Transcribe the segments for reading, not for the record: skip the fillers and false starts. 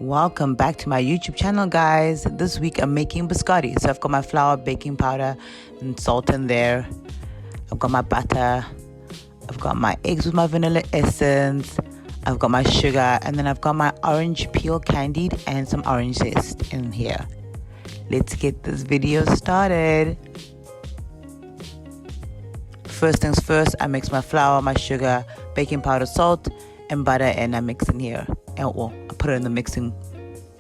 Welcome back to my YouTube channel, guys. This week I'm making biscotti. So I've got my flour, baking powder, and salt in there. I've got my butter. I've got my eggs with my vanilla essence. I've got my sugar, and then I've got my orange peel candied and some orange zest in here. Let's get this video started. First things first, I mix my flour, my sugar, baking powder, salt, and butter, and I mix in here. And well, I put it in the mixing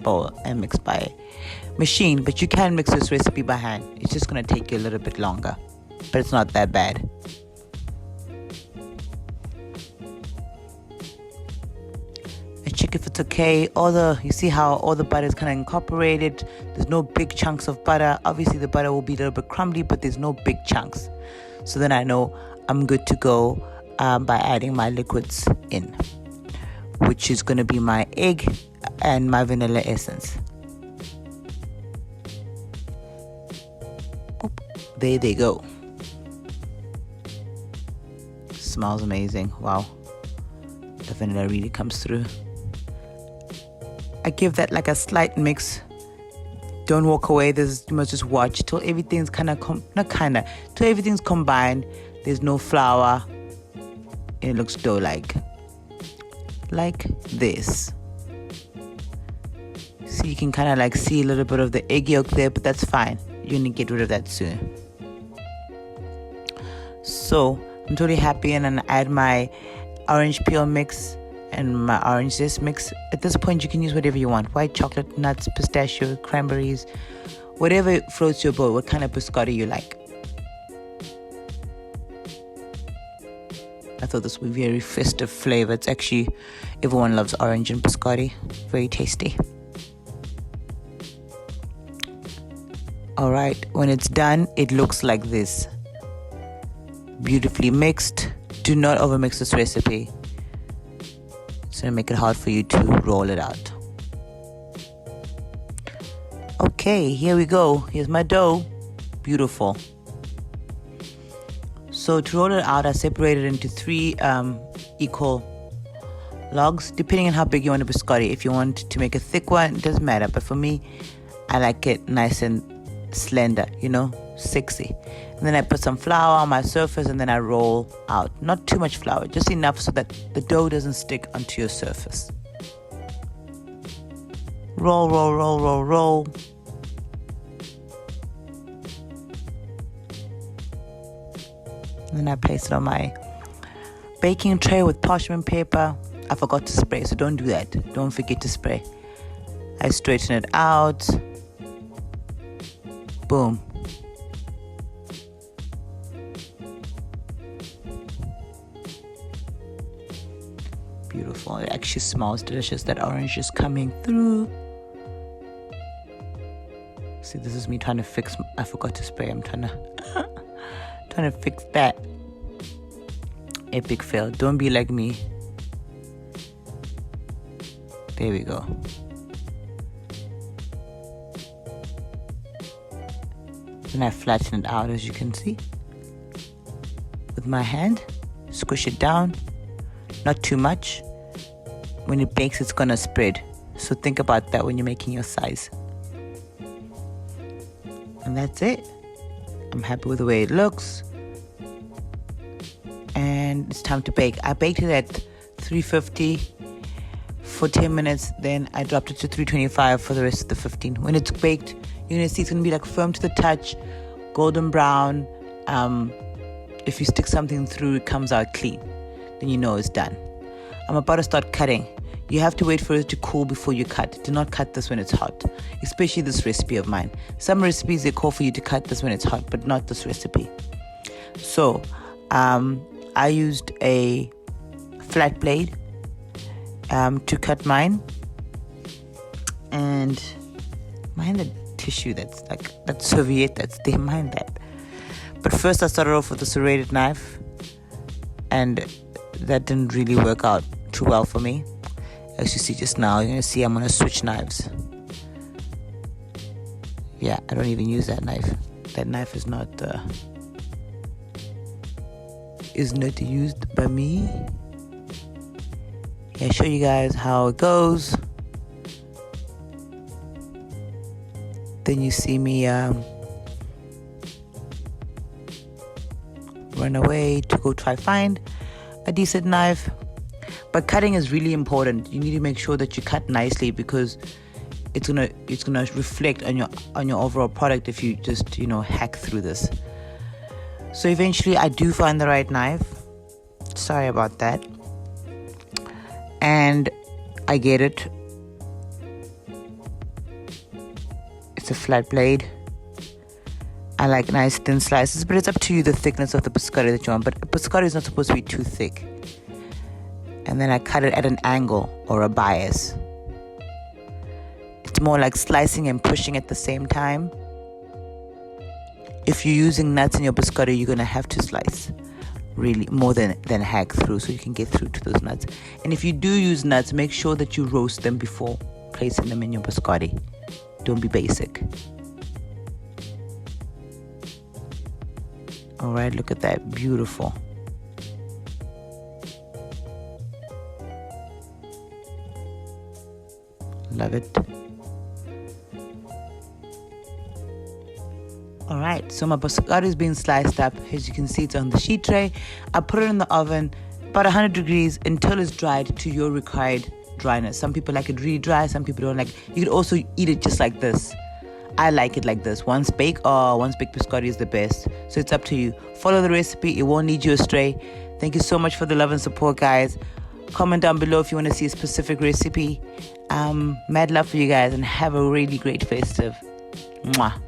bowl and mix by machine, but you can mix this recipe by hand. It's just going to take you a little bit longer, but it's not that bad. I check if it's okay. You see how all the butter is kind of incorporated. There's no big chunks of butter. Obviously the butter will be a little bit crumbly, but there's no big chunks. So then I know I'm good to go by adding my liquids in, which is going to be my egg and my vanilla essence. Oop, there they go. Smells amazing. Wow, the vanilla really comes through. I give that like a slight mix. Don't walk away. You must just watch till everything's till everything's combined. There's no flour and it looks dough like this. So you can kind of like see a little bit of the egg yolk there, but that's fine. You're gonna get rid of that soon. So I'm totally happy, and then I add my orange peel mix and my orange zest mix. At this point you can use whatever you want: white chocolate, nuts, pistachio, cranberries, whatever floats your boat, what kind of biscotti you like. I thought this would be a very festive flavor. It's actually, everyone loves orange and biscotti. Very tasty. Alright, when it's done, it looks like this. Beautifully mixed. Do not overmix this recipe. It's going to make it hard for you to roll it out. Okay, here we go. Here's my dough. Beautiful. So to roll it out, I separate it into 3 equal logs, depending on how big you want a biscotti. If you want to make a thick one, it doesn't matter. But for me, I like it nice and slender, sexy. And then I put some flour on my surface, and then I roll out. Not too much flour, just enough so that the dough doesn't stick onto your surface. Roll, roll, roll, roll, roll. And then I place it on my baking tray with parchment paper. I forgot to spray, so don't do that. Don't forget to spray. I straighten it out. Boom. Beautiful. It actually smells delicious. That orange is coming through. See, this is me trying to fix. I forgot to spray. I'm trying to fix that. Epic fail. Don't be like me. There we go. Then I flatten it out, as you can see, with my hand. Squish it down, not too much. When it bakes, it's gonna spread, so think about that when you're making your size. And that's it. I'm happy with the way it looks, and it's time to bake. I baked it at 350 for 10 minutes, then I dropped it to 325 for the rest of the 15. When it's baked, you're gonna see it's gonna be like firm to the touch, golden brown. If you stick something through, it comes out clean. Then you know it's done. I'm about to start cutting. You have to wait for it to cool before you cut. Do not cut this when it's hot, especially this recipe of mine. Some recipes, they call for you to cut this when it's hot, but not this recipe. So I used a flat blade to cut mine, and mind the tissue that's like that serviette that's there, mind that. But first I started off with a serrated knife, and that didn't really work out too well for me. As you see just now, you're gonna see I'm gonna switch knives. Yeah, I don't even use that knife. That knife is not used by me. Yeah, show you guys how it goes. then you see me run away to go try find a decent knife. But cutting is really important. You need to make sure that you cut nicely, because it's gonna reflect on your overall product if you just hack through this. So eventually I do find the right knife. Sorry about that. And I get it. It's a flat blade. I like nice thin slices, but it's up to you the thickness of the biscotti that you want. But biscotti is not supposed to be too thick. And then I cut it at an angle or a bias. It's more like slicing and pushing at the same time. If you're using nuts in your biscotti, you're going to have to slice really more than hack through, so you can get through to those nuts. And if you do use nuts, make sure that you roast them before placing them in your biscotti. Don't be basic. All right, look at that. Beautiful. Love it. All right, so my biscotti is being sliced up. As you can see, it's on the sheet tray. I put it in the oven about 100 degrees until it's dried to your required dryness. Some people like it really dry, some people don't like it. You could also eat it just like this. I like it like this. Once baked biscotti is the best. So it's up to you. Follow the recipe. It won't lead you astray. Thank you so much for the love and support, guys. Comment down below if you want to see a specific recipe. Mad love for you guys, and have a really great festive. Mwah.